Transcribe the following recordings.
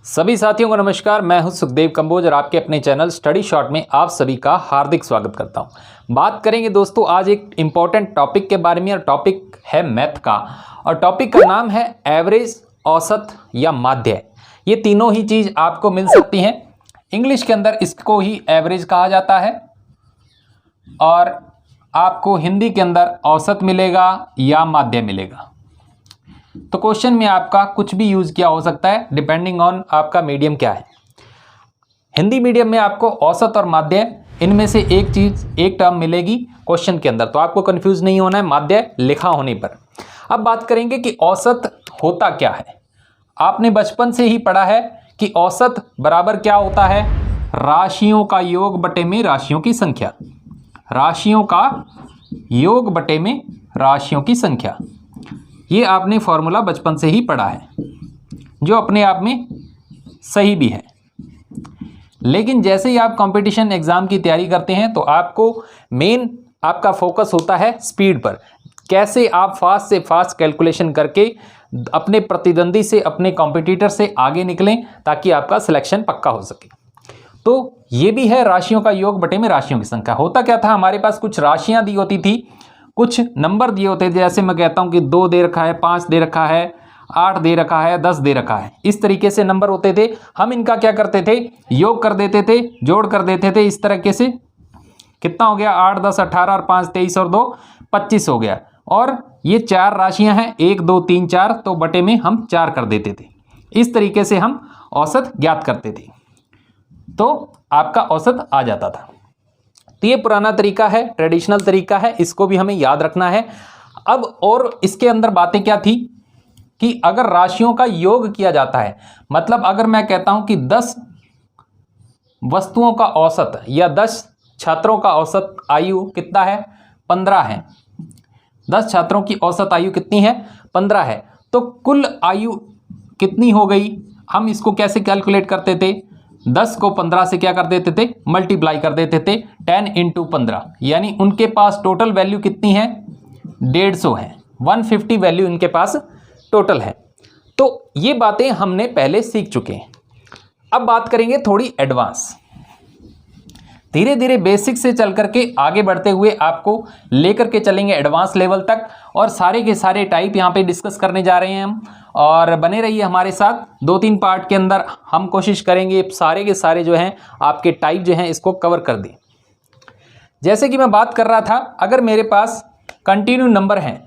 सभी साथियों को नमस्कार। मैं हूं सुखदेव कंबोज और आपके अपने चैनल स्टडी शॉर्ट में आप सभी का हार्दिक स्वागत करता हूं। बात करेंगे दोस्तों आज एक इम्पॉर्टेंट टॉपिक के बारे में और टॉपिक है मैथ का और टॉपिक का नाम है एवरेज, औसत या माध्य। ये तीनों ही चीज़ आपको मिल सकती हैं। इंग्लिश के अंदर इसको ही एवरेज कहा जाता है और आपको हिंदी के अंदर औसत मिलेगा या माध्य मिलेगा। तो क्वेश्चन में आपका कुछ भी यूज़ किया हो सकता है डिपेंडिंग ऑन आपका मीडियम क्या है। हिंदी मीडियम में आपको औसत और माध्य इनमें से एक टर्म मिलेगी क्वेश्चन के अंदर, तो आपको कंफ्यूज नहीं होना है माध्य लिखा होने पर। अब बात करेंगे कि औसत होता क्या है। आपने बचपन से ही पढ़ा है कि औसत बराबर क्या होता है, राशियों का योग बटे में राशियों की संख्या। राशियों का योग बटे में राशियों की संख्या, ये आपने फॉर्मूला बचपन से ही पढ़ा है, जो अपने आप में सही भी है। लेकिन जैसे ही आप कंपटीशन एग्ज़ाम की तैयारी करते हैं तो आपको मेन आपका फोकस होता है स्पीड पर। कैसे आप फास्ट से फास्ट कैलकुलेशन करके अपने प्रतिद्वंदी से, अपने कॉम्पिटिटर से आगे निकलें ताकि आपका सिलेक्शन पक्का हो सके। तो ये भी है राशियों का योग बटे में राशियों की संख्या। होता क्या था, हमारे पास कुछ राशियाँ दी होती थी, कुछ नंबर दिए होते थे। जैसे मैं कहता हूँ कि 2 दे रखा है, 5 दे रखा है, 8 दे रखा है, 10 दे रखा है, इस तरीके से नंबर होते थे। हम इनका क्या करते थे, योग कर देते थे, जोड़ कर देते थे। इस तरीके से कितना हो गया, 8 10 18 और 5 23 और 2 25 हो गया। और ये 4 राशियां हैं, 1 2 3 4, तो बटे में हम 4 कर देते थे। इस तरीके से हम औसत ज्ञात करते थे, तो आपका औसत आ जाता था। तो ये पुराना तरीका है, ट्रेडिशनल तरीका है, इसको भी हमें याद रखना है। अब और इसके अंदर बातें क्या थी कि अगर राशियों का योग किया जाता है, मतलब अगर मैं कहता हूं कि 10 वस्तुओं का औसत या 10 छात्रों का औसत आयु कितना है, 15 है। 10 छात्रों की औसत आयु कितनी है, 15 है। तो कुल आयु कितनी हो गई, हम इसको कैसे कैलकुलेट करते थे, 10 को 15 से क्या कर देते थे, मल्टीप्लाई कर देते थे, 10 × 15, यानी उनके पास टोटल वैल्यू कितनी है, 150 है। 150 वैल्यू इनके पास टोटल है। तो ये बातें हमने पहले सीख चुके हैं। अब बात करेंगे थोड़ी एडवांस। धीरे धीरे बेसिक से चल करके आगे बढ़ते हुए आपको लेकर के चलेंगे एडवांस लेवल तक, और सारे के सारे टाइप यहाँ पे डिस्कस करने जा रहे हैं हम। और बने रहिए हमारे साथ, 2-3 पार्ट के अंदर हम कोशिश करेंगे सारे के सारे जो हैं आपके टाइप जो हैं इसको कवर कर दें। जैसे कि मैं बात कर रहा था, अगर मेरे पास कंटिन्यू नंबर हैं,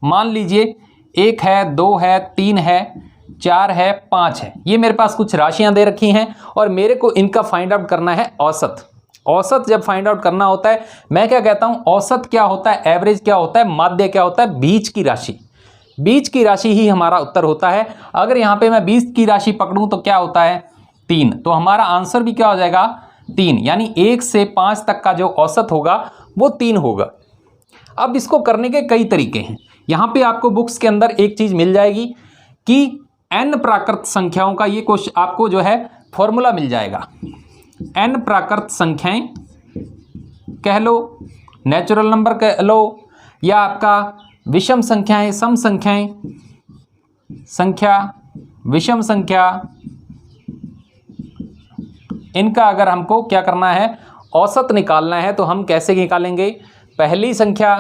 मान लीजिए 1 है, 2 है, 3 है, 4 है, 5 है, ये मेरे पास कुछ राशियां दे रखी हैं और मेरे को इनका फाइंड आउट करना है औसत। औसत जब फाइंड आउट करना होता है, मैं क्या कहता हूं, औसत क्या होता है, एवरेज क्या होता है, माध्य क्या होता है, बीच की राशि। बीच की राशि ही हमारा उत्तर होता है। अगर यहाँ पे मैं 20 की राशि पकड़ूं तो क्या होता है, 3, तो हमारा आंसर भी क्या हो जाएगा, 3, यानी 1 से 5 तक का जो औसत होगा वो 3 होगा। अब इसको करने के कई तरीके हैं। यहाँ पे आपको बुक्स के अंदर एक चीज़ मिल जाएगी कि n प्राकृत संख्याओं का ये क्वेश्चन आपको जो है फॉर्मूला मिल जाएगा। n प्राकृत संख्याएं कह लो, नेचुरल नंबर कह लो, या आपका विषम संख्याएं, सम संख्याएं, संख्या, विषम संख्या, इनका अगर हमको क्या करना है, औसत निकालना है, तो हम कैसे निकालेंगे, पहली संख्या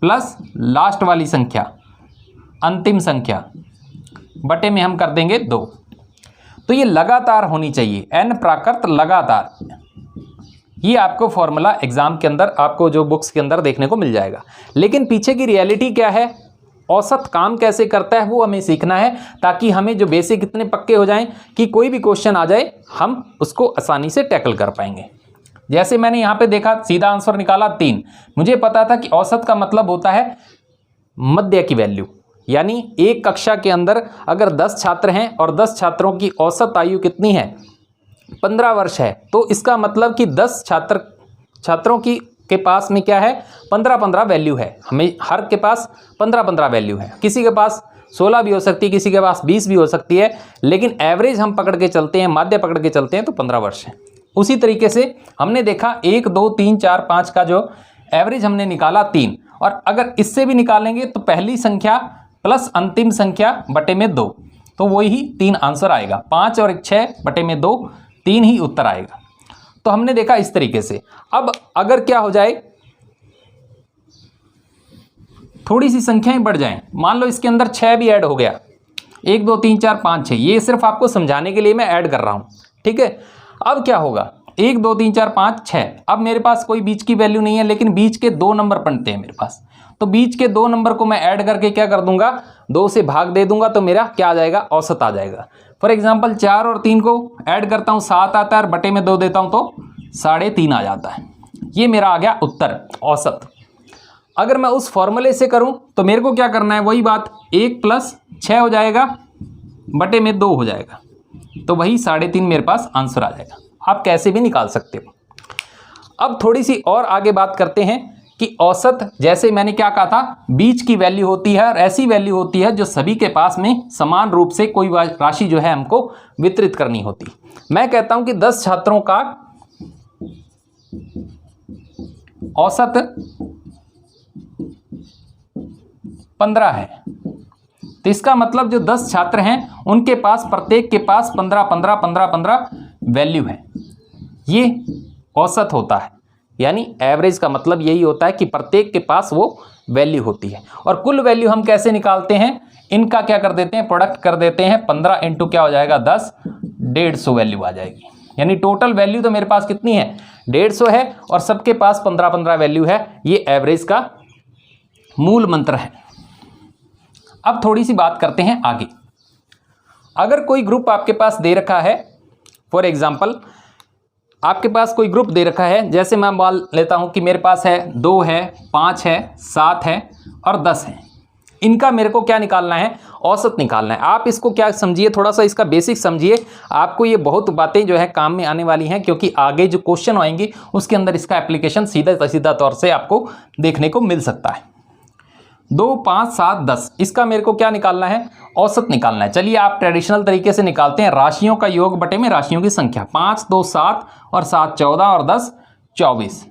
प्लस लास्ट वाली संख्या, अंतिम संख्या, बटे में हम कर देंगे 2। तो ये लगातार होनी चाहिए, n प्राकृत लगातार। ये आपको फॉर्मूला एग्जाम के अंदर, आपको जो बुक्स के अंदर देखने को मिल जाएगा। लेकिन पीछे की रियलिटी क्या है, औसत काम कैसे करता है, वो हमें सीखना है, ताकि हमें जो बेसिक इतने पक्के हो जाएं कि कोई भी क्वेश्चन आ जाए हम उसको आसानी से टैकल कर पाएंगे। जैसे मैंने यहाँ पे देखा, सीधा आंसर निकाला 3। मुझे पता था कि औसत का मतलब होता है मध्य की वैल्यू, यानी एक कक्षा के अंदर अगर 10 छात्र हैं और 10 छात्रों की औसत आयु कितनी है, 15 वर्ष है, तो इसका मतलब कि 10 छात्रों की के पास में क्या है, 15-15 वैल्यू है। हमें हर के पास 15-15 वैल्यू है। किसी के पास 16 भी हो सकती है, किसी के पास 20 भी हो सकती है, लेकिन एवरेज हम पकड़ के चलते हैं, माध्य पकड़ के चलते हैं, तो 15 वर्ष है। उसी तरीके से हमने देखा 1 2 3 4 5 का जो एवरेज हमने निकाला 3, और अगर इससे भी निकालेंगे तो पहली संख्या प्लस अंतिम संख्या बटे में 2, तो वही 3 आंसर आएगा। 5 और 6/2 3 ही उत्तर आएगा। तो हमने देखा इस तरीके से। अब अगर क्या हो जाए, थोड़ी सी संख्याएं बढ़ जाएं, मान लो इसके अंदर 6 भी ऐड हो गया, 1 2 3 4 5 6, ये सिर्फ आपको समझाने के लिए मैं ऐड कर रहा हूं, ठीक है। अब क्या होगा, 1 2 3 4 5 6, अब मेरे पास कोई बीच की वैल्यू नहीं है, लेकिन बीच के 2 नंबर बनते हैं मेरे पास, तो बीच के 2 नंबर को मैं ऐड करके क्या कर दूंगा, 2 से भाग दे दूंगा, तो मेरा क्या आ जाएगा, औसत आ जाएगा। फॉर एग्जाम्पल 4 और 3 को ऐड करता हूं, 7 आता है, और बटे में 2 देता हूं तो 3.5 आ जाता है। ये मेरा आ गया उत्तर, औसत। अगर मैं उस फॉर्मूले से करूं तो मेरे को क्या करना है, वही बात, 1 + 6 हो जाएगा, बटे में 2 हो जाएगा, तो वही 3.5 मेरे पास आंसर आ जाएगा। आप कैसे भी निकाल सकते हो। अब थोड़ी सी और आगे बात करते हैं कि औसत, जैसे मैंने क्या कहा था, बीच की वैल्यू होती है और ऐसी वैल्यू होती है जो सभी के पास में समान रूप से कोई राशि जो है हमको वितरित करनी होती। मैं कहता हूं कि 10 छात्रों का औसत 15 है, तो इसका मतलब जो 10 छात्र हैं उनके पास, प्रत्येक के पास 15 15 15 15 वैल्यू है। ये औसत होता है, यानी एवरेज का मतलब यही होता है कि प्रत्येक के पास वो वैल्यू होती है। और कुल वैल्यू हम कैसे निकालते हैं, इनका क्या कर देते हैं, प्रोडक्ट कर देते हैं, 15 इंटू क्या हो जाएगा 10, 150 वैल्यू आ जाएगी। यानी टोटल वैल्यू तो मेरे पास कितनी है, 150 है, और सबके पास 15 15 वैल्यू है। ये एवरेज का मूल मंत्र है। अब थोड़ी सी बात करते हैं आगे। अगर कोई ग्रुप आपके पास दे रखा है, फॉर एग्जाम्पल आपके पास कोई ग्रुप दे रखा है, जैसे मैं मान लेता हूं कि मेरे पास है 2 है, 5 है, 7 है और 10 है। इनका मेरे को क्या निकालना है, औसत निकालना है। आप इसको क्या समझिए, थोड़ा सा इसका बेसिक समझिए, आपको ये बहुत बातें जो है काम में आने वाली हैं, क्योंकि आगे जो क्वेश्चन आएंगे उसके अंदर इसका एप्लीकेशन सीधा तौर से आपको देखने को मिल सकता है। 2 5 7 10, इसका मेरे को क्या निकालना है, औसत निकालना है। चलिए आप ट्रेडिशनल तरीके से निकालते हैं, राशियों का योग बटे में राशियों की संख्या। 5 2 7 और 7 14 और 10 24,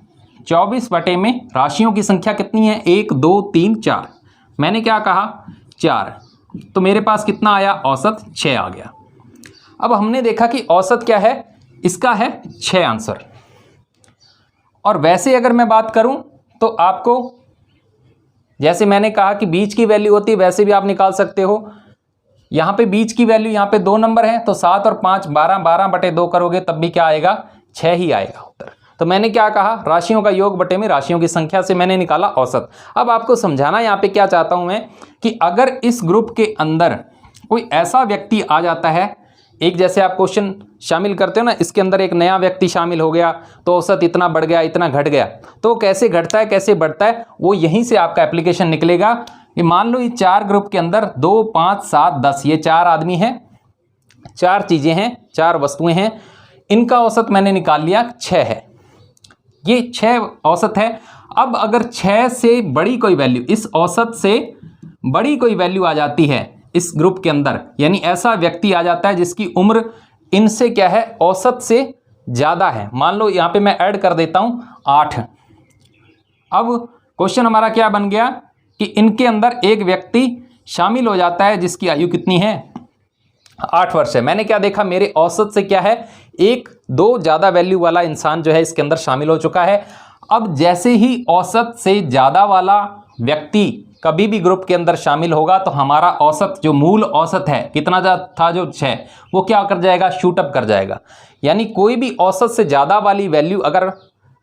24 बटे में राशियों की संख्या कितनी है, 1 2 3 4, मैंने क्या कहा 4, तो मेरे पास कितना आया, औसत 6 आ गया। अब हमने देखा कि औसत क्या है, इसका है 6 आंसर। और वैसे अगर मैं बात करूं तो आपको, जैसे मैंने कहा कि बीच की वैल्यू होती है, वैसे भी आप निकाल सकते हो। यहाँ पे बीच की वैल्यू, यहाँ पे 2 नंबर हैं, तो 7 और 5 12, 12 बटे 2 करोगे तब भी क्या आएगा, 6 ही आएगा उत्तर। तो मैंने क्या कहा, राशियों का योग बटे में राशियों की संख्या से मैंने निकाला औसत। अब आपको समझाना यहाँ पे क्या चाहता हूं मैं, कि अगर इस ग्रुप के अंदर कोई ऐसा व्यक्ति आ जाता है, एक जैसे आप क्वेश्चन शामिल करते हो ना, इसके अंदर एक नया व्यक्ति शामिल हो गया तो औसत इतना बढ़ गया, इतना घट गया, तो कैसे घटता है कैसे बढ़ता है, वो यहीं से आपका एप्लीकेशन निकलेगा। ये मान लो ये 4 ग्रुप के अंदर 2 5 7 10, ये 4 आदमी हैं, 4 चीज़ें हैं, 4 वस्तुएं हैं, इनका औसत मैंने निकाल लिया 6 है, ये 6 औसत है। अब अगर 6 से बड़ी कोई वैल्यू, इस औसत से बड़ी कोई वैल्यू आ जाती है इस ग्रुप के अंदर, यानी ऐसा व्यक्ति आ जाता है जिसकी उम्र इनसे क्या है, औसत से ज़्यादा है, मान लो यहाँ पे मैं ऐड कर देता हूँ 8। अब क्वेश्चन हमारा क्या बन गया कि इनके अंदर एक व्यक्ति शामिल हो जाता है जिसकी आयु कितनी है, 8 वर्ष है। मैंने क्या देखा, मेरे औसत से क्या है, 1 2 ज़्यादा वैल्यू वाला इंसान जो है इसके अंदर शामिल हो चुका है। अब जैसे ही औसत से ज़्यादा वाला व्यक्ति कभी भी ग्रुप के अंदर शामिल होगा तो हमारा औसत, जो मूल औसत है कितना था, जो 6, वो क्या कर जाएगा, शूट अप कर जाएगा। यानी कोई भी औसत से ज़्यादा वाली वैल्यू अगर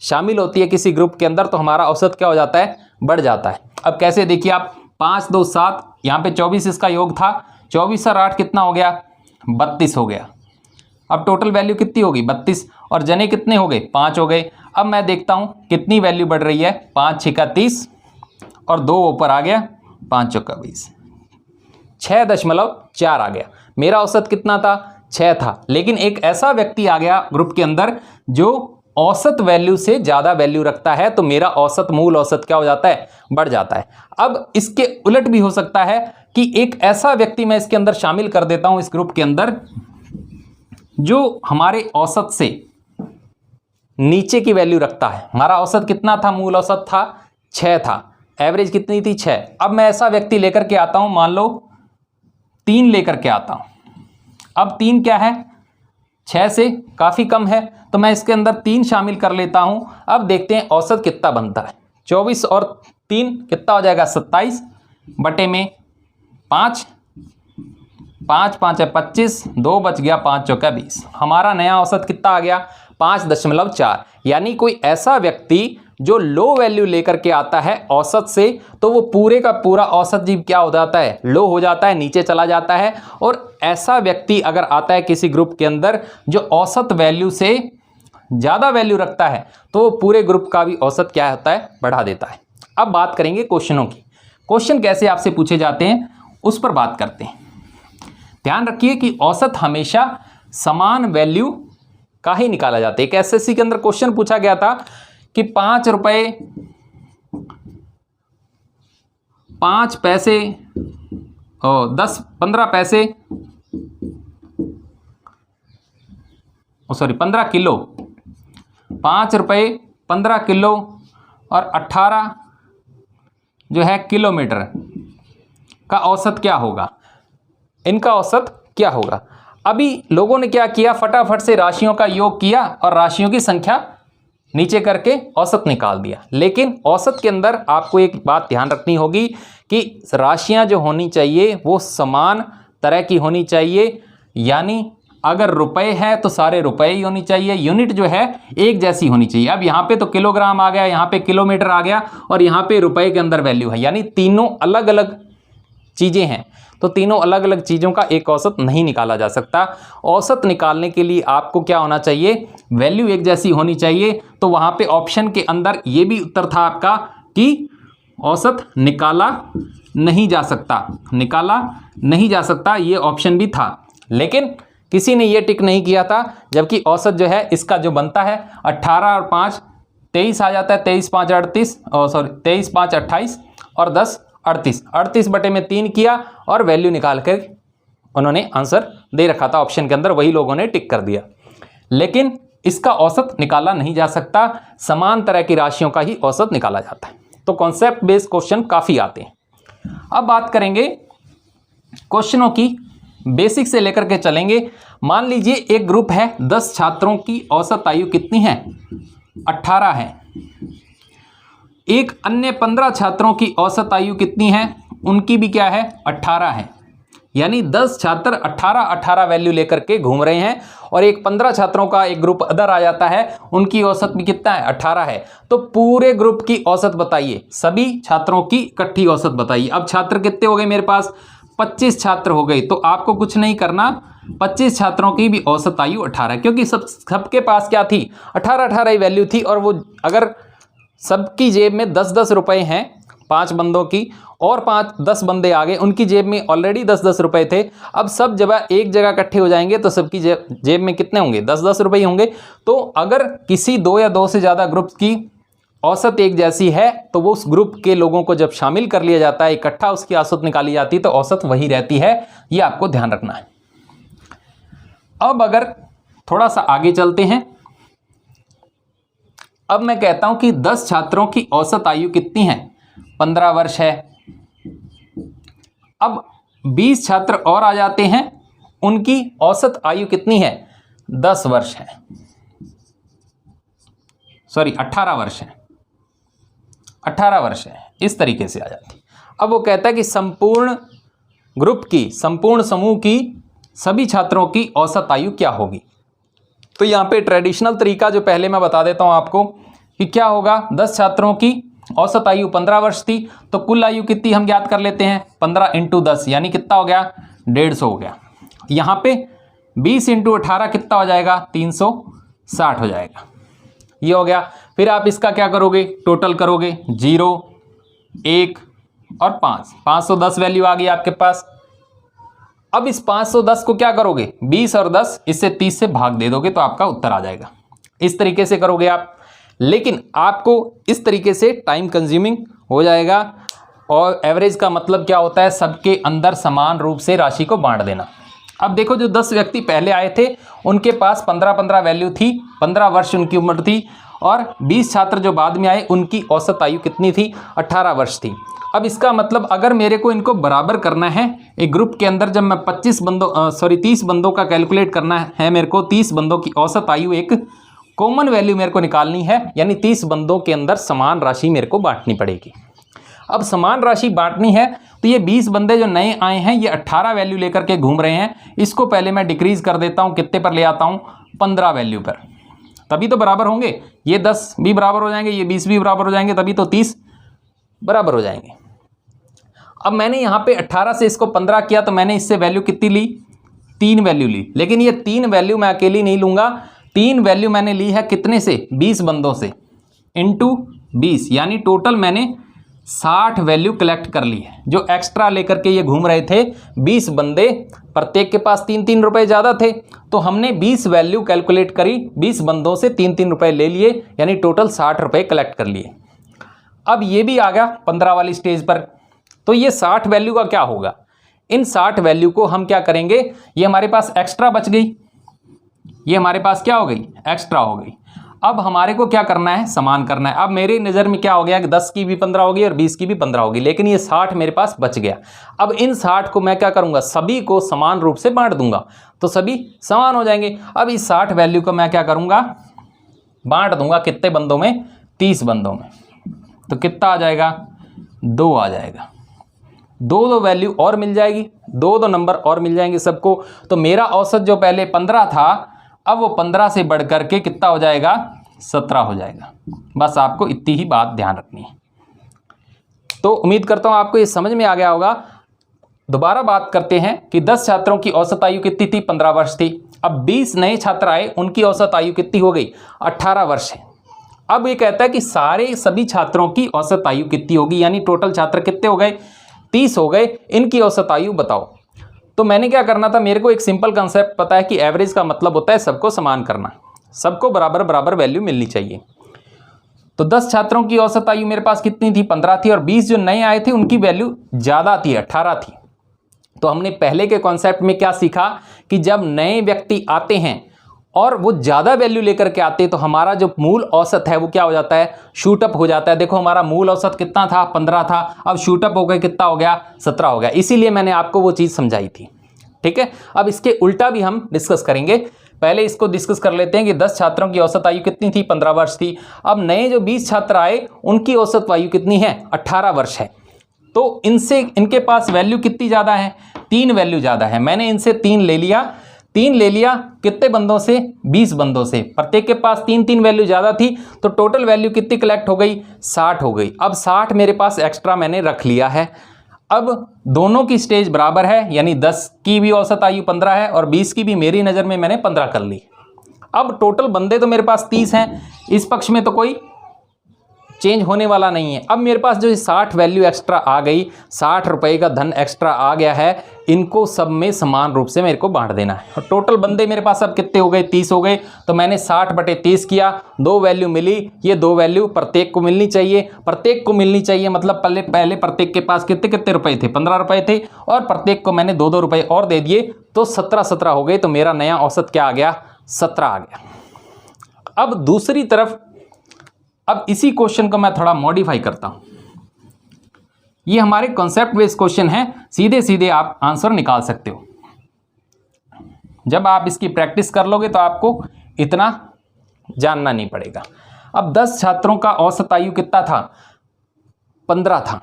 शामिल होती है किसी ग्रुप के अंदर तो हमारा औसत क्या हो जाता है, बढ़ जाता है। अब कैसे, देखिए आप, 5 2 7, यहाँ पे 24 इसका योग था, 24 और 8 कितना हो गया, 32 हो गया। अब टोटल वैल्यू कितनी होगी, 32, और जने कितने हो गए, 5 हो गए। अब मैं देखता हूँ कितनी वैल्यू बढ़ रही है, 5 6 30 और 2 ऊपर आ गया, 5 चौका 20, 6.4 आ गया। मेरा औसत कितना था, 6 था, लेकिन एक ऐसा व्यक्ति आ गया ग्रुप के अंदर जो औसत वैल्यू से ज़्यादा वैल्यू रखता है, तो मेरा औसत, मूल औसत क्या हो जाता है, बढ़ जाता है। अब इसके उलट भी हो सकता है कि एक ऐसा व्यक्ति मैं इसके अंदर शामिल कर देता हूं इस ग्रुप के अंदर जो हमारे औसत से नीचे की वैल्यू रखता है। हमारा औसत कितना था, मूल औसत था 6 था, एवरेज कितनी थी 6। अब मैं ऐसा व्यक्ति लेकर के आता हूं, मान लो 3 लेकर के आता हूं, अब 3 क्या है, 6 से काफ़ी कम है, तो मैं इसके अंदर 3 शामिल कर लेता हूँ। अब देखते हैं औसत कितना बनता है। 24 और 3 कितना हो जाएगा, 27 बटे में 5, 5 5 है 25, 2 बच गया, 5 चौका 20। हमारा नया औसत कितना आ गया, 5.4। यानी कोई ऐसा व्यक्ति जो लो वैल्यू लेकर के आता है औसत से, तो वो पूरे का पूरा औसत जीव क्या हो जाता है, लो हो जाता है, नीचे चला जाता है। और ऐसा व्यक्ति अगर आता है किसी ग्रुप के अंदर जो औसत वैल्यू से ज़्यादा वैल्यू रखता है, तो वो पूरे ग्रुप का भी औसत क्या होता है, बढ़ा देता है। अब बात करेंगे क्वेश्चनों की। क्वेश्चन कैसे आपसे पूछे जाते हैं उस पर बात करते हैं। ध्यान रखिए कि औसत हमेशा समान वैल्यू का ही निकाला जाता है। एक एसएससी के अंदर क्वेश्चन पूछा गया था कि 5 रुपये 5 पैसे और 15 पैसे 15 किलो, 5 रुपये 15 किलो और 18 जो है किलोमीटर का औसत क्या होगा, इनका औसत क्या होगा। अभी लोगों ने क्या किया, फटाफट से राशियों का योग किया और राशियों की संख्या नीचे करके औसत निकाल दिया। लेकिन औसत के अंदर आपको एक बात ध्यान रखनी होगी कि राशियां जो होनी चाहिए वो समान तरह की होनी चाहिए। यानी अगर रुपए है तो सारे रुपए ही होनी चाहिए, यूनिट जो है एक जैसी होनी चाहिए। अब यहाँ पे तो किलोग्राम आ गया, यहाँ पे किलोमीटर आ गया और यहाँ पे रुपए के अंदर वैल्यू है, यानी तीनों अलग अलग चीज़ें हैं। तो तीनों अलग अलग चीज़ों का एक औसत नहीं निकाला जा सकता। औसत निकालने के लिए आपको क्या होना चाहिए, वैल्यू एक जैसी होनी चाहिए। तो वहाँ पे ऑप्शन के अंदर ये भी उत्तर था आपका कि औसत निकाला नहीं जा सकता, निकाला नहीं जा सकता, ये ऑप्शन भी था। लेकिन किसी ने ये टिक नहीं किया था, जबकि औसत जो है इसका जो बनता है 18 और 5 23 आ जाता है, 23 5 38 23 5 28 और 10 38, 38 बटे में 3 किया और वैल्यू निकाल कर उन्होंने आंसर दे रखा था ऑप्शन के अंदर, वही लोगों ने टिक कर दिया। लेकिन इसका औसत निकाला नहीं जा सकता, समान तरह की राशियों का ही औसत निकाला जाता है। तो कॉन्सेप्ट बेस्ड क्वेश्चन काफ़ी आते हैं। अब बात करेंगे क्वेश्चनों की, बेसिक से लेकर के चलेंगे। मान लीजिए एक ग्रुप है, 10 छात्रों की औसत आयु कितनी है, 18 है। एक अन्य 15 छात्रों की औसत आयु कितनी है, उनकी भी क्या है, 18 है। यानी 10 छात्र 18 वैल्यू लेकर के घूम रहे हैं और एक 15 छात्रों का एक ग्रुप अदर आ जाता है, उनकी औसत भी कितना है, 18 है। तो पूरे ग्रुप की औसत बताइए, सभी छात्रों की इकट्ठी औसत बताइए। अब छात्र कितने हो गए मेरे पास, 25 छात्र हो गए। तो आपको कुछ नहीं करना, 25 छात्रों की भी औसत आयु 18, क्योंकि सबके पास क्या थी, 18 ही वैल्यू थी। और वो अगर सबकी जेब में 10 रुपए हैं, 5 बंदों की, और 10 बंदे आ गए, उनकी जेब में ऑलरेडी 10 रुपए थे। अब सब जब एक जगह इकट्ठे हो जाएंगे तो सबकी जेब में कितने होंगे, 10 रुपए होंगे। तो अगर किसी 2 या 2 से ज़्यादा ग्रुप की औसत एक जैसी है, तो वो उस ग्रुप के लोगों को जब शामिल कर लिया जाता है, इकट्ठा उसकी औसत निकाली जाती है, तो औसत वही रहती है। ये आपको ध्यान रखना है। अब अगर थोड़ा सा आगे चलते हैं, अब मैं कहता हूं कि 10 छात्रों की औसत आयु कितनी है, 15 वर्ष है। अब 20 छात्र और आ जाते हैं, उनकी औसत आयु कितनी है, 10 वर्ष है, 18 वर्ष है, 18 वर्ष है। इस तरीके से आ जाती। अब वो कहता है कि संपूर्ण ग्रुप की, संपूर्ण समूह की सभी छात्रों की औसत आयु क्या होगी। तो यहाँ पे ट्रेडिशनल तरीका जो पहले मैं बता देता हूँ आपको कि क्या होगा। 10 छात्रों की औसत आयु 15 वर्ष थी, तो कुल आयु कितनी हम ज्ञात कर लेते हैं, 15 × 10 यानी कितना हो गया, 150 हो गया। यहाँ पे 20 × 18 कितना हो जाएगा, 360 हो जाएगा। ये हो गया। फिर आप इसका क्या करोगे, टोटल करोगे, 0 1 और 5, 510 वैल्यू आ गई आपके पास। अब इस 510 को क्या करोगे, 20 और 10 इससे 30 से भाग दे दोगे तो आपका उत्तर आ जाएगा। इस तरीके से करोगे आप। लेकिन आपको इस तरीके से टाइम कंज्यूमिंग हो जाएगा। और एवरेज का मतलब क्या होता है, सबके अंदर समान रूप से राशि को बांट देना। अब देखो, जो 10 व्यक्ति पहले आए थे उनके पास 15 वैल्यू थी, 15 वर्ष उनकी उम्र थी। और 20 छात्र जो बाद में आए उनकी औसत आयु कितनी थी, 18 वर्ष थी। अब इसका मतलब अगर मेरे को इनको बराबर करना है एक ग्रुप के अंदर, जब मैं 30 बंदों का कैलकुलेट करना है मेरे को, 30 बंदों की औसत आयु एक कॉमन वैल्यू मेरे को निकालनी है, यानी 30 बंदों के अंदर समान राशि मेरे को बांटनी पड़ेगी। अब समान राशि बांटनी है तो ये 20 बंदे जो नए आए हैं ये 18 वैल्यू लेकर के घूम रहे हैं, इसको पहले मैं डिक्रीज कर देता हूँ, कितने पर ले आता हूँ, 15 वैल्यू पर, तभी तो बराबर होंगे। ये 10 भी बराबर हो जाएंगे, ये 20 भी बराबर हो जाएंगे, तभी तो 30 बराबर हो जाएंगे। अब मैंने यहाँ पे 18 से इसको 15 किया तो मैंने इससे वैल्यू कितनी ली, 3 वैल्यू ली। लेकिन ये 3 वैल्यू मैं अकेली नहीं लूँगा, 3 वैल्यू मैंने ली है कितने से, 20 बंदों से, इंटू 20, यानी टोटल मैंने 60 वैल्यू कलेक्ट कर ली है। जो एक्स्ट्रा लेकर के ये घूम रहे थे 20 बंदे, प्रत्येक के पास 3-3 रुपये ज़्यादा थे, तो हमने 20 वैल्यू कैलकुलेट करी, 20 बंदों से 3-3 रुपये ले लिए, यानी टोटल 60 रुपये कलेक्ट कर लिए। अब ये भी आ गया 15 वाली स्टेज पर, तो ये 60 वैल्यू का क्या होगा, इन 60 वैल्यू को हम क्या करेंगे, ये हमारे पास एक्स्ट्रा बच गई, ये हमारे पास क्या हो गई, एक्स्ट्रा हो गई। अब हमारे को क्या करना है, समान करना है। अब मेरी नज़र में क्या हो गया कि 10 की भी 15 होगी और 20 की भी 15 होगी, लेकिन ये 60 मेरे पास बच गया। अब इन 60 को मैं क्या करूँगा, सभी को समान रूप से बांट दूंगा, तो सभी समान हो जाएंगे। अब इस 60 वैल्यू को मैं क्या करूँगा, बांट दूंगा कितने बंदों में, 30 बंदों में, तो कितना आ जाएगा, 2 आ जाएगा। 2 वैल्यू और मिल जाएगी, 2 नंबर और मिल जाएंगे सबको। तो मेरा औसत जो पहले 15 था, अब वो 15 से बढ़ करके कितना हो जाएगा, 17 हो जाएगा। बस आपको इतनी ही बात ध्यान रखनी है। तो उम्मीद करता हूँ आपको ये समझ में आ गया होगा। दोबारा बात करते हैं कि 10 छात्रों की औसत आयु कितनी थी, 15 वर्ष थी। अब 20 नए छात्र आए, उनकी औसत आयु कितनी हो गई, 18 वर्ष है। अब ये कहता है कि सभी छात्रों की औसत आयु कितनी होगी, यानी टोटल छात्र कितने हो गए, 30 हो गए, इनकी औसत आयु बताओ। तो मैंने क्या करना था, मेरे को एक सिंपल कंसेप्ट पता है कि एवरेज का मतलब होता है सबको समान करना, सबको बराबर बराबर वैल्यू मिलनी चाहिए। तो 10 छात्रों की औसत आयु मेरे पास कितनी थी, 15 थी, और 20 जो नए आए थे उनकी वैल्यू ज़्यादा थी, 18 थी। तो हमने पहले के कॉन्सेप्ट में क्या सीखा कि जब नए व्यक्ति आते हैं और वो ज़्यादा वैल्यू लेकर के आते हैं तो हमारा जो मूल औसत है वो क्या हो जाता है, शूटअप हो जाता है। देखो हमारा मूल औसत कितना था, 15 था, अब शूटअप हो गया, कितना हो गया, 17 हो गया। इसीलिए मैंने आपको वो चीज़ समझाई थी, ठीक है। अब इसके उल्टा भी हम डिस्कस करेंगे, पहले इसको डिस्कस कर लेते हैं कि 10 छात्रों की औसत आयु कितनी थी, 15 वर्ष थी। अब नए जो 20 छात्र आए उनकी औसत आयु कितनी है, 18 वर्ष है। तो इनके पास वैल्यू कितनी ज़्यादा है, 3 वैल्यू ज़्यादा है। मैंने इनसे 3 ले लिया, कितने बंदों से, 20 बंदों से, प्रत्येक के पास 3-3 वैल्यू ज़्यादा थी, तो टोटल वैल्यू कितनी कलेक्ट हो गई, 60 हो गई। अब 60 मेरे पास एक्स्ट्रा मैंने रख लिया है। अब दोनों की स्टेज बराबर है, यानी 10 की भी औसत आयु 15 है और 20 की भी मेरी नज़र में मैंने 15 कर ली। अब टोटल बंदे तो मेरे पास 30 हैं, इस पक्ष में तो कोई चेंज होने वाला नहीं है। अब मेरे पास जो 60 वैल्यू एक्स्ट्रा आ गई, 60 रुपये का धन एक्स्ट्रा आ गया है, इनको सब में समान रूप से मेरे को बांट देना है। और टोटल बंदे मेरे पास अब कितने हो गए, 30 हो गए। तो मैंने 60/30 किया, 2 वैल्यू मिली, ये 2 वैल्यू प्रत्येक को मिलनी चाहिए, मतलब पहले प्रत्येक के पास कितने रुपए थे, 15 रुपये थे, और प्रत्येक को मैंने 2-2 रुपये और दे दिए, तो 17 हो गए। तो मेरा नया औसत क्या आ गया, 17 आ गया। अब दूसरी तरफ, अब इसी क्वेश्चन को मैं थोड़ा मॉडिफाई करता हूं। ये हमारे कॉन्सेप्ट बेस्ड क्वेश्चन है, सीधे आप आंसर निकाल सकते हो। जब आप इसकी प्रैक्टिस कर लोगे तो आपको इतना जानना नहीं पड़ेगा। अब 10 छात्रों का औसत आयु कितना था, 15 था।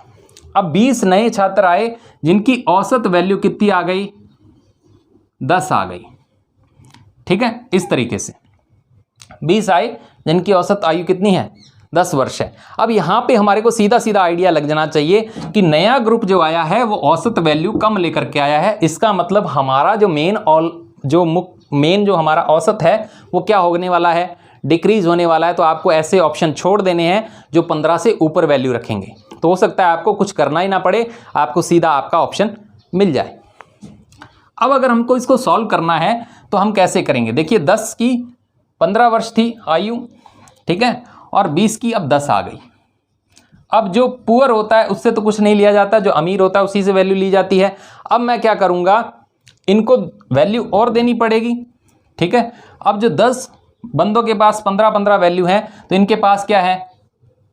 अब 20 नए छात्र आए जिनकी औसत वैल्यू कितनी आ गई, 10 आ गई, ठीक है। इस तरीके से 20 आए जिनकी औसत आयु कितनी है, 10 वर्ष है। अब यहाँ पे हमारे को सीधा आइडिया लग जाना चाहिए कि नया ग्रुप जो आया है वो औसत वैल्यू कम लेकर के आया है। इसका मतलब हमारा जो मेन जो हमारा औसत है वो क्या होने वाला है, डिक्रीज होने वाला है। तो आपको ऐसे ऑप्शन छोड़ देने हैं जो 15 से ऊपर वैल्यू रखेंगे। तो हो सकता है आपको कुछ करना ही ना पड़े, आपको सीधा आपका ऑप्शन मिल जाए। अब अगर हमको इसको सॉल्व करना है तो हम कैसे करेंगे, देखिए 10 की 15 वर्ष थी आयु, ठीक है, और 20 की अब 10 आ गई। अब जो पुअर होता है उससे तो कुछ नहीं लिया जाता, जो अमीर होता है उसी से वैल्यू ली जाती है। अब मैं क्या करूँगा, इनको वैल्यू और देनी पड़ेगी, ठीक है। अब जो 10 बंदों के पास 15-15 वैल्यू है तो इनके पास क्या है,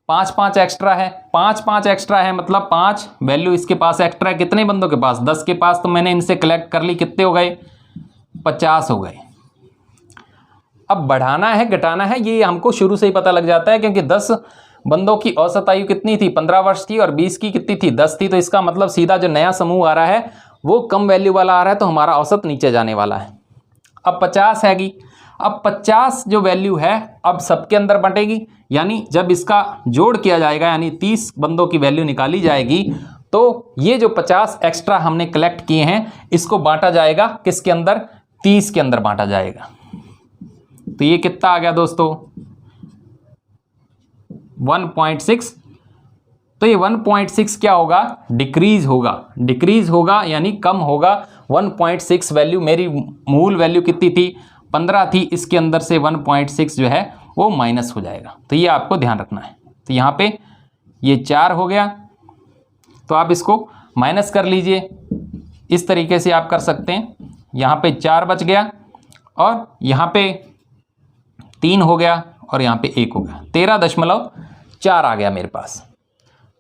5 5 एक्स्ट्रा है, 5 5 एक्स्ट्रा है, मतलब 5 वैल्यू इसके पास एक्स्ट्रा है। कितने बंदों के पास? 10 के पास। तो मैंने इनसे कलेक्ट कर ली, कितने हो गए? 50 हो गए। अब बढ़ाना है घटाना है ये हमको शुरू से ही पता लग जाता है, क्योंकि 10 बंदों की औसत आयु कितनी थी? 15 वर्ष की, और 20 की कितनी थी? 10 थी। तो इसका मतलब सीधा जो नया समूह आ रहा है वो कम वैल्यू वाला आ रहा है, तो हमारा औसत नीचे जाने वाला है। अब 50 हैगी। अब 50 जो वैल्यू है अब सबके अंदर बंटेगी, यानी जब इसका जोड़ किया जाएगा, यानी 30 बंदों की वैल्यू निकाली जाएगी, तो ये जो 50 एक्स्ट्रा हमने कलेक्ट किए हैं इसको बांटा जाएगा किसके अंदर? 30 के अंदर बांटा जाएगा। तो ये कितना आ गया दोस्तों? 1.6। तो ये 1.6 क्या होगा? डिक्रीज होगा। डिक्रीज होगा यानी कम होगा। 1.6 वैल्यू, मेरी मूल वैल्यू कितनी थी? 15 थी, इसके अंदर से 1.6 जो है वो माइनस हो जाएगा। तो ये आपको ध्यान रखना है। तो यहाँ पे ये 4 हो गया, तो आप इसको माइनस कर लीजिए। इस तरीके से आप कर सकते हैं। यहाँ पे 4 बच गया, और यहाँ पे 3 हो गया, और यहाँ पे 1 हो गया। 13.4 आ गया मेरे पास।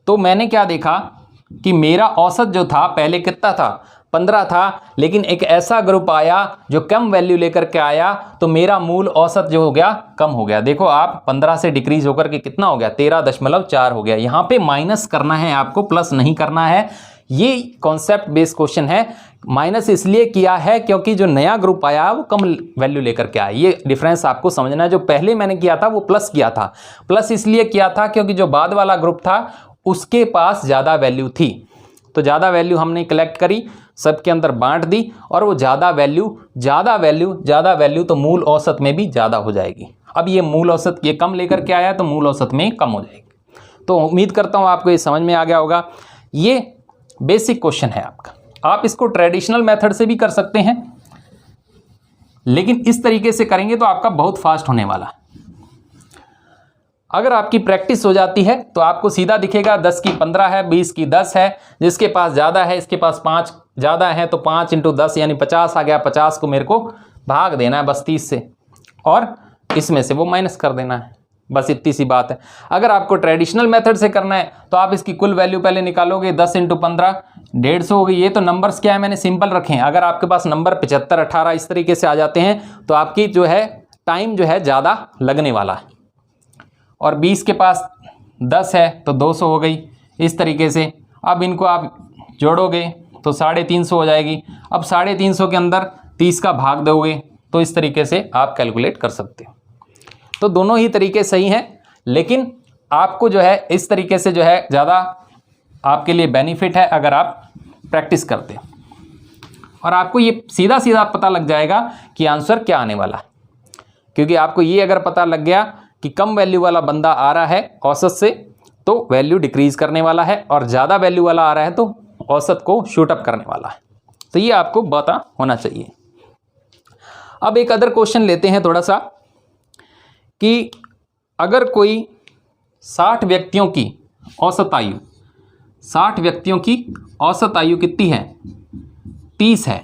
तो मैंने क्या देखा कि मेरा औसत जो था पहले कितना था? 15 था, लेकिन एक ऐसा ग्रुप आया जो कम वैल्यू लेकर के आया, तो मेरा मूल औसत जो हो गया कम हो गया। देखो आप 15 से डिक्रीज होकर के कितना हो गया? 13.4 हो गया। यहाँ पे माइनस करना है आपको, प्लस नहीं करना है। ये कॉन्सेप्ट बेस्ड क्वेश्चन है। माइनस इसलिए किया है क्योंकि जो नया ग्रुप आया वो कम वैल्यू लेकर के आया। ये डिफरेंस आपको समझना है। जो पहले मैंने किया था वो प्लस किया था। प्लस इसलिए किया था क्योंकि जो बाद वाला ग्रुप था उसके पास ज़्यादा वैल्यू थी, तो ज़्यादा वैल्यू हमने कलेक्ट करी, सबके अंदर बांट दी, और वो ज़्यादा वैल्यू तो मूल औसत में भी ज़्यादा हो जाएगी। अब ये मूल औसत ये कम लेकर के आया तो मूल औसत में कम हो जाएगी। तो उम्मीद करता हूँ आपको ये समझ में आ गया होगा। ये बेसिक क्वेश्चन है आपका। आप इसको ट्रेडिशनल मेथड से भी कर सकते हैं, लेकिन इस तरीके से करेंगे तो आपका बहुत फास्ट होने वाला है। अगर आपकी प्रैक्टिस हो जाती है तो आपको सीधा दिखेगा 10 की 15 है, 20 की 10 है, जिसके पास ज़्यादा है इसके पास 5 ज़्यादा है, तो 5 × 10 यानी 50 आ गया। 50 को मेरे को भाग देना है बस 30 से, और इसमें से वो माइनस कर देना है, बस इतनी सी बात है। अगर आपको ट्रेडिशनल मेथड से करना है तो आप इसकी कुल वैल्यू पहले निकालोगे। 10 × 15 150 हो गई। ये तो नंबर्स क्या है मैंने सिंपल रखे हैं। अगर आपके पास नंबर 75 18 इस तरीके से आ जाते हैं तो आपकी जो है टाइम जो है ज़्यादा लगने वाला है। और 20 के पास 10 है तो 200 हो गई। इस तरीके से अब इनको आप जोड़ोगे तो 350 हो जाएगी। अब 350 के अंदर 30 का भाग दोगे तो इस तरीके से आप कैलकुलेट कर सकते हो। तो दोनों ही तरीके सही हैं, लेकिन आपको जो है इस तरीके से जो है ज़्यादा आपके लिए बेनिफिट है अगर आप प्रैक्टिस करते हो, और आपको ये सीधा सीधा पता लग जाएगा कि आंसर क्या आने वाला है। क्योंकि आपको ये अगर पता लग गया कि कम वैल्यू वाला बंदा आ रहा है औसत से तो वैल्यू डिक्रीज करने वाला है, और ज़्यादा वैल्यू वाला आ रहा है तो औसत को शूट अप करने वाला है। तो ये आपको पता होना चाहिए। अब एक अदर क्वेश्चन लेते हैं थोड़ा सा, कि अगर कोई 60 व्यक्तियों की औसत आयु 60 व्यक्तियों की औसत आयु कितनी है? 30 है।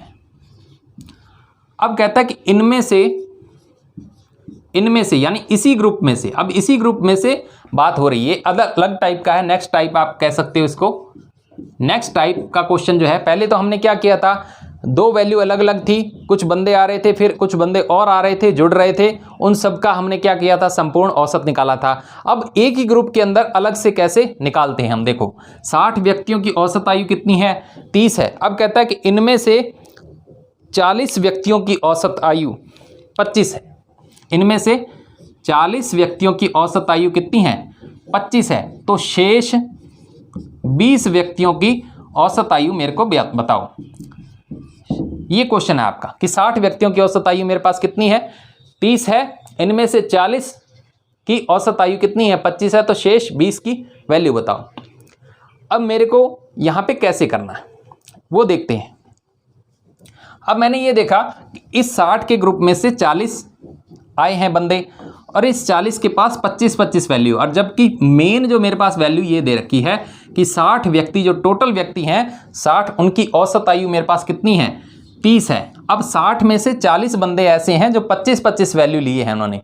अब कहता है कि इनमें से यानी इसी ग्रुप में से, अब इसी ग्रुप में से बात हो रही है, अलग टाइप का है, नेक्स्ट टाइप आप कह सकते हो इसको। नेक्स्ट टाइप का क्वेश्चन जो है, पहले तो हमने क्या किया था, 2 वैल्यू अलग अलग थी, कुछ बंदे आ रहे थे, फिर कुछ बंदे और आ रहे थे, जुड़ रहे थे, उन सब का हमने क्या किया था, संपूर्ण औसत निकाला था। अब एक ही ग्रुप के अंदर अलग से कैसे निकालते हैं हम, देखो 60 व्यक्तियों की औसत आयु कितनी है? 30 है। अब कहता है कि इनमें से 40 व्यक्तियों की औसत आयु 25 है। इनमें से 40 व्यक्तियों की औसत आयु कितनी है? 25 है। तो शेष 20 व्यक्तियों की औसत आयु मेरे को बताओ। ये क्वेश्चन है आपका कि 60 व्यक्तियों की औसत आयु मेरे पास कितनी है? 30 है। इनमें से 40 की औसत आयु कितनी है? 25 है। तो शेष 20 की वैल्यू बताओ। अब मेरे को यहाँ पे कैसे करना है वो देखते हैं। अब मैंने ये देखा कि इस 60 के ग्रुप में से 40 आए हैं बंदे, और इस 40 के पास 25-25 वैल्यू, और जबकि मेन जो मेरे पास वैल्यू ये दे रखी है कि 60 व्यक्ति जो टोटल व्यक्ति हैं 60, उनकी औसत आयु मेरे पास कितनी है? 30 है। अब 60 में से 40 बंदे ऐसे हैं जो 25-25 वैल्यू लिए हैं उन्होंने,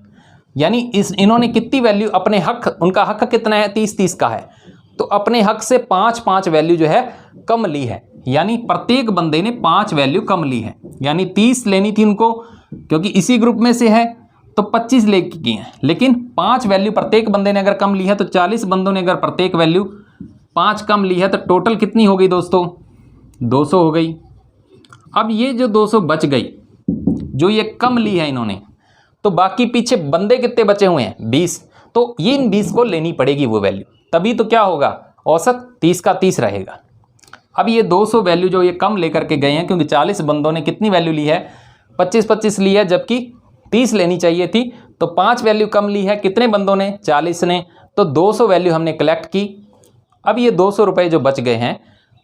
यानी इन्होंने कितनी वैल्यू अपने हक, उनका हक कितना है 30-30 का है, तो अपने हक से 5-5 वैल्यू जो है कम ली है, यानी प्रत्येक बंदे ने 5 वैल्यू कम ली है। यानी 30 लेनी थी उनको, क्योंकि इसी ग्रुप में से है तो 25 लेके की हैं, लेकिन 5 वैल्यू प्रत्येक बंदे ने अगर कम ली है तो 40 बंदों ने अगर प्रत्येक वैल्यू 5 कम ली है तो टोटल कितनी हो गई दोस्तों 200 हो गई। अब ये जो 200 बच गई, जो ये कम ली है इन्होंने, तो बाकी पीछे बंदे कितने बचे हुए हैं 20, तो ये इन 20 को लेनी पड़ेगी वो वैल्यू, तभी तो क्या होगा औसत 30 का 30 रहेगा। अब ये 200 वैल्यू जो ये कम लेकर के गए हैं, क्योंकि 40 बंदों ने कितनी वैल्यू ली है 25-25 ली है, जबकि 30 लेनी चाहिए थी, तो 5 वैल्यू कम ली है कितने बंदों ने 40 ने, तो 200 वैल्यू हमने कलेक्ट की। अब ये 200 रुपये जो बच गए हैं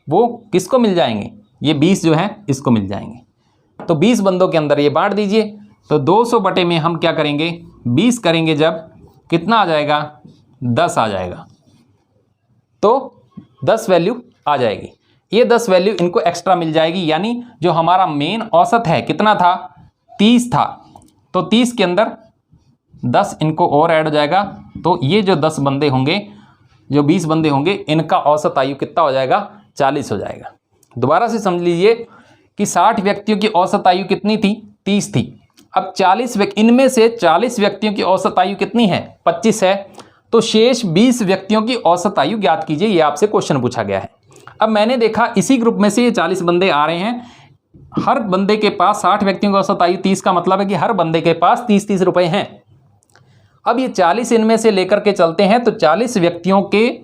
वो किसको मिल जाएंगे, ये 20 जो हैं इसको मिल जाएंगे। तो 20 बंदों के अंदर ये बांट दीजिए, तो 200 बटे में हम क्या करेंगे 20 करेंगे, जब कितना आ जाएगा 10 आ जाएगा, तो 10 वैल्यू आ जाएगी। ये 10 वैल्यू इनको एक्स्ट्रा मिल जाएगी, यानी जो हमारा मेन औसत है कितना था 30 था, तो 30 के अंदर 10 इनको और ऐड हो जाएगा, तो ये जो 10 बंदे होंगे, जो 20 बंदे होंगे, इनका औसत आयु कितना हो जाएगा 40 हो जाएगा। दोबारा से समझ लीजिए कि 60 व्यक्तियों की औसत आयु कितनी थी 30 थी। अब 40 इनमें से 40 व्यक्तियों की औसत आयु कितनी है 25 है, तो शेष 20 व्यक्तियों की औसत आयु ज्ञात कीजिए, ये आपसे क्वेश्चन पूछा गया है। अब मैंने देखा इसी ग्रुप में से ये 40 बंदे आ रहे हैं, हर बंदे के पास 60 व्यक्तियों की औसत आयु 30 का मतलब है कि हर बंदे के पास 30-30 रुपए हैं। अब ये 40 इनमें से लेकर के चलते हैं, तो 40 व्यक्तियों के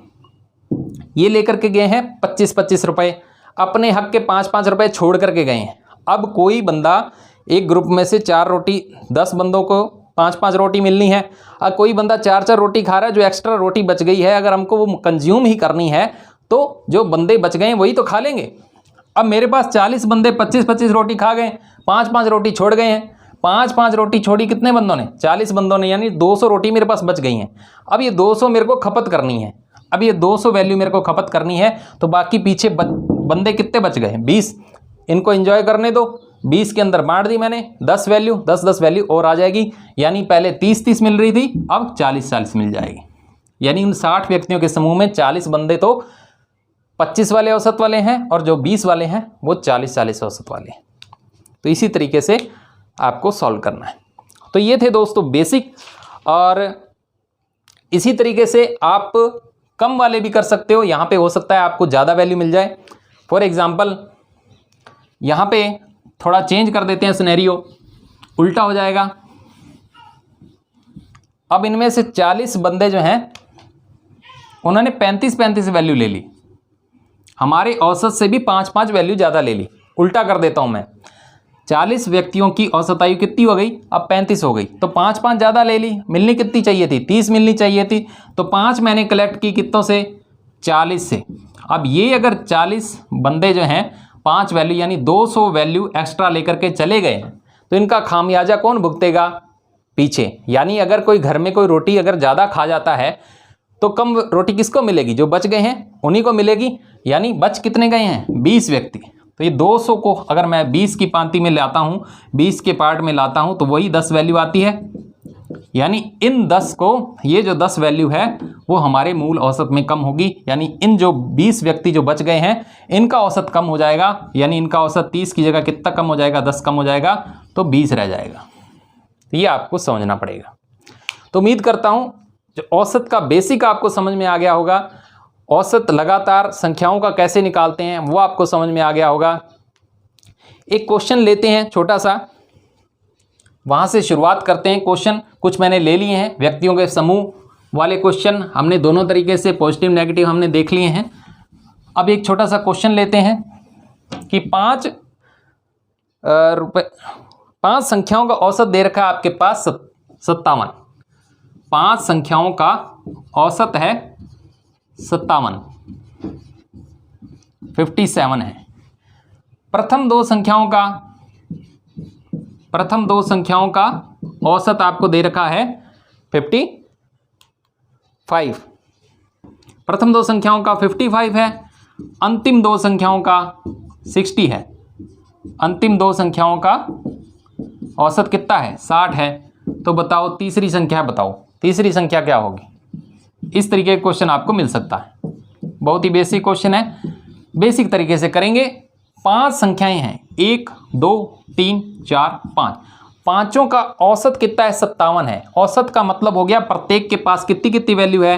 ये लेकर के गए हैं 25-25 रुपए, अपने हक के 5-5 रुपए छोड़ करके गए हैं। अब कोई बंदा एक ग्रुप में से 4 रोटी, 10 बंदों को 5-5 रोटी मिलनी है, और कोई बंदा 4-4 रोटी खा रहा है, जो एक्स्ट्रा रोटी बच गई है अगर हमको वो कंज्यूम ही करनी है तो जो बंदे बच गए हैं वही तो खा लेंगे। अब मेरे पास 40 बंदे 25-25 रोटी खा गए, 5-5 रोटी छोड़ गए हैं, 5-5 रोटी छोड़ी कितने बंदों ने 40 बंदों ने, यानी 200 रोटी मेरे पास बच गई हैं। अब ये 200 मेरे को खपत करनी है, अब ये 200 वैल्यू मेरे को खपत करनी है, तो बाकी पीछे बंदे कितने बच गए 20, इनको एंजॉय करने दो। 20 के अंदर बांट दी मैंने 10 वैल्यू, 10-10 वैल्यू और आ जाएगी, यानी पहले 30-30 मिल रही थी, अब 40-40 मिल जाएगी। यानी उन 60 व्यक्तियों के समूह में 40 बंदे तो 25 वाले औसत वाले हैं, और जो 20 वाले हैं वो 40-40 औसत वाले हैं। तो इसी तरीके से आपको सॉल्व करना है। तो ये थे दोस्तों बेसिक, और इसी तरीके से आप कम वाले भी कर सकते हो। यहाँ पे हो सकता है आपको ज़्यादा वैल्यू मिल जाए। फॉर एग्जांपल यहाँ पे थोड़ा चेंज कर देते हैं, सिनेरियो उल्टा हो जाएगा। अब इनमें से 40 बंदे जो हैं उन्होंने 35-35 वैल्यू ले ली, हमारे औसत से भी 5-5 वैल्यू ज़्यादा ले ली। उल्टा कर देता हूँ मैं, 40 व्यक्तियों की औसत आयु कितनी हो गई अब 35 हो गई, तो 5-5 ज़्यादा ले ली, मिलनी कितनी चाहिए थी 30 मिलनी चाहिए थी, तो 5 मैंने कलेक्ट की कितनों से 40 से। अब ये अगर 40 बंदे जो हैं 5 वैल्यू यानी 200 वैल्यू एक्स्ट्रा लेकर के चले गए हैं, तो इनका खामियाजा कौन भुगतेगा पीछे। यानी अगर कोई घर में कोई रोटी अगर ज़्यादा खा जाता है तो कम रोटी किसको मिलेगी, जो बच गए हैं उन्हीं को मिलेगी। यानी बच कितने गए हैं 20 व्यक्ति, तो ये 200 को अगर मैं 20 की पांति में लाता हूँ, 20 के पार्ट में लाता हूँ, तो वही 10 वैल्यू आती है। यानी इन 10 को, ये जो 10 वैल्यू है वो हमारे मूल औसत में कम होगी, यानी इन जो 20 व्यक्ति जो बच गए हैं इनका औसत कम हो जाएगा, यानी इनका औसत 30 की जगह कितना कम हो जाएगा 10 कम हो जाएगा, तो 20 रह जाएगा। ये आपको समझना पड़ेगा। तो उम्मीद करता हूँ जो औसत का बेसिक आपको समझ में आ गया होगा, औसत लगातार संख्याओं का कैसे निकालते हैं वो आपको समझ में आ गया होगा। एक क्वेश्चन लेते हैं छोटा सा, वहाँ से शुरुआत करते हैं। क्वेश्चन कुछ मैंने ले लिए हैं, व्यक्तियों के समूह वाले क्वेश्चन हमने दोनों तरीके से पॉजिटिव नेगेटिव हमने देख लिए हैं। अब एक छोटा सा क्वेश्चन लेते हैं कि 5 संख्याओं का औसत दे रखा है आपके पास 57। 5 संख्याओं का औसत है 57, 57 है। प्रथम दो संख्याओं का औसत आपको दे रखा है 55। प्रथम दो संख्याओं का 55 है, अंतिम दो संख्याओं का 60 है। अंतिम दो संख्याओं का औसत कितना है 60 है। तो बताओ तीसरी संख्या, बताओ तीसरी संख्या क्या होगी। इस तरीके का क्वेश्चन आपको मिल सकता है। बहुत ही बेसिक क्वेश्चन है, बेसिक तरीके से करेंगे। 5 संख्याएं हैं, 1 2 3 4 5, पांचों का औसत कितना है, 57 है। औसत का मतलब हो गया प्रत्येक के पास कितनी कितनी वैल्यू है,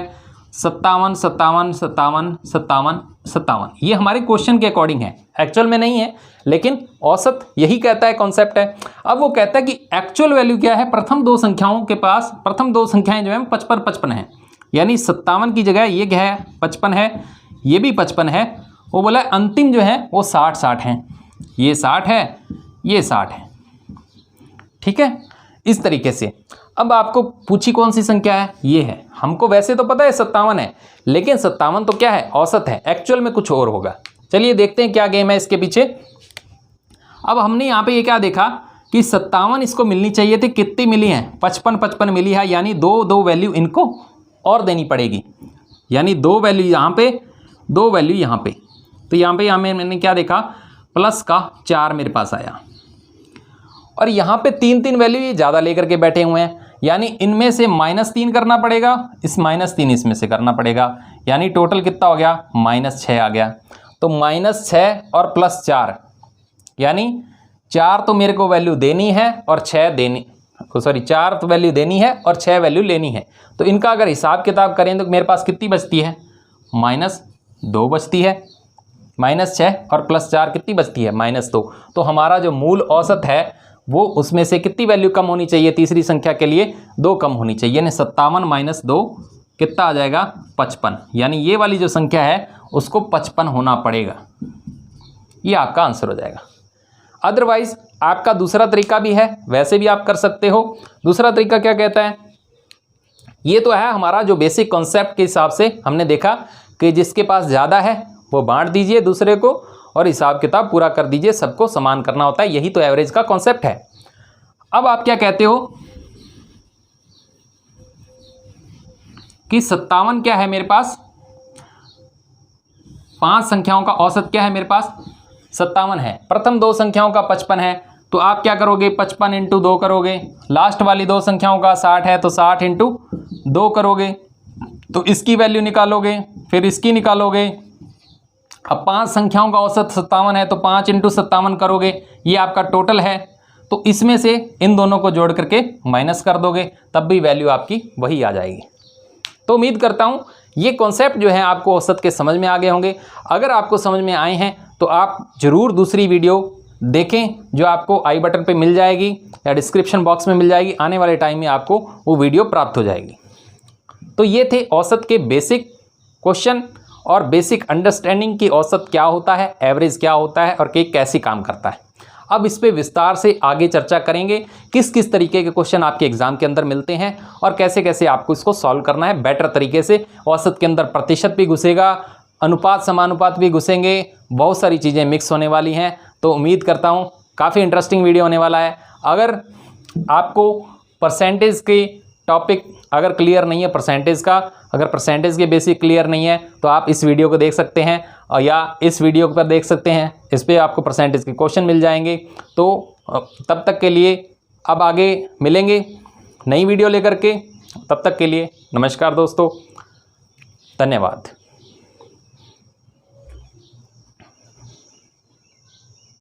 57 57 57 57 57। ये हमारे क्वेश्चन के अकॉर्डिंग है, एक्चुअल में नहीं है, लेकिन औसत यही कहता है, कॉन्सेप्ट है। अब वो कहता है कि एक्चुअल वैल्यू क्या है, प्रथम दो संख्याओं के पास, प्रथम दो संख्याएं जो है 55 55 है, यानी 57 की जगह ये क्या है 55 है, ये भी 55 है। वो बोला अंतिम जो है वो 60 60 है, ये 60 है, ये 60 है, ठीक है। इस तरीके से अब आपको पूछी कौन सी संख्या है, ये है। हमको वैसे तो पता है 57 है, लेकिन 57 तो क्या है, औसत है, एक्चुअल में कुछ और होगा। चलिए देखते हैं क्या गेम है इसके पीछे। अब हमने यहाँ पे ये क्या देखा कि 57 इसको मिलनी चाहिए थी, कितनी मिली है, 55 55 मिली है, यानी दो वैल्यू इनको और देनी पड़ेगी, यानी 2 वैल्यू यहाँ पे, 2 वैल्यू यहाँ पे। तो यहाँ पे मैंने क्या देखा, प्लस का 4 मेरे पास आया, और यहाँ पे 3 वैल्यू ये ज़्यादा लेकर के बैठे हुए हैं, यानी इनमें से -3 करना पड़ेगा, इस -3 इसमें से करना पड़ेगा, यानी टोटल कितना हो गया, -6 आ गया। तो -6 और +4, यानी 4 तो मेरे को वैल्यू देनी है और 6 देनी, सॉरी 4 तो वैल्यू देनी है और 6 वैल्यू लेनी है। तो इनका अगर हिसाब किताब करें तो मेरे पास कितनी बचती है, -2 बचती है, -6 और +4 कितनी बचती है, -2। तो हमारा जो मूल औसत है वो उसमें से कितनी वैल्यू कम होनी चाहिए, तीसरी संख्या के लिए 2 कम होनी चाहिए, यानी 57 - 2 कितना आ जाएगा, 55। यानी ये वाली जो संख्या है उसको 55 होना पड़ेगा, ये आपका आंसर हो जाएगा। अदरवाइज आपका दूसरा तरीका भी है, वैसे भी आप कर सकते हो। दूसरा तरीका क्या कहता है, ये तो है हमारा जो बेसिक कॉन्सेप्ट के हिसाब से हमने देखा कि जिसके पास ज़्यादा है वो बांट दीजिए दूसरे को, और हिसाब किताब पूरा कर दीजिए, सबको समान करना होता है, यही तो एवरेज का कॉन्सेप्ट है। अब आप क्या कहते हो कि 57 क्या है मेरे पास, 5 संख्याओं का औसत क्या है मेरे पास, 57 है। प्रथम 2 संख्याओं का 55 है, तो आप क्या करोगे, 55 × 2 करोगे। लास्ट वाली 2 संख्याओं का 60 है, तो 60 × 2 करोगे, तो इसकी वैल्यू निकालोगे, फिर इसकी निकालोगे। अब 5 संख्याओं का औसत 57 है, तो 5 × 57 करोगे, ये आपका टोटल है। तो इसमें से इन दोनों को जोड़ करके माइनस कर दोगे, तब भी वैल्यू आपकी वही आ जाएगी। तो उम्मीद करता हूँ ये कॉन्सेप्ट जो है आपको औसत के समझ में आ गए होंगे। अगर आपको समझ में आए हैं तो आप ज़रूर दूसरी वीडियो देखें, जो आपको आई बटन पे मिल जाएगी या डिस्क्रिप्शन बॉक्स में मिल जाएगी। आने वाले टाइम में आपको वो वीडियो प्राप्त हो जाएगी। तो ये थे औसत के बेसिक क्वेश्चन और बेसिक अंडरस्टैंडिंग की औसत क्या होता है, एवरेज क्या होता है और कि कैसे काम करता है। अब इस पे विस्तार से आगे चर्चा करेंगे, किस किस तरीके के क्वेश्चन आपके एग्जाम के अंदर मिलते हैं और कैसे कैसे आपको इसको सॉल्व करना है बेटर तरीके से। औसत के अंदर प्रतिशत भी घुसेगा, अनुपात समानुपात भी घुसेंगे, बहुत सारी चीज़ें मिक्स होने वाली हैं। तो उम्मीद करता हूँ काफ़ी इंटरेस्टिंग वीडियो होने वाला है। अगर आपको परसेंटेज के टॉपिक अगर क्लियर नहीं है, अगर परसेंटेज के बेसिक क्लियर नहीं है, तो आप इस वीडियो को देख सकते हैं और या इस वीडियो पर देख सकते हैं, इस पर आपको परसेंटेज के क्वेश्चन मिल जाएंगे। तो तब तक के लिए अब आगे मिलेंगे नई वीडियो लेकर के, तब तक के लिए नमस्कार दोस्तों, धन्यवाद।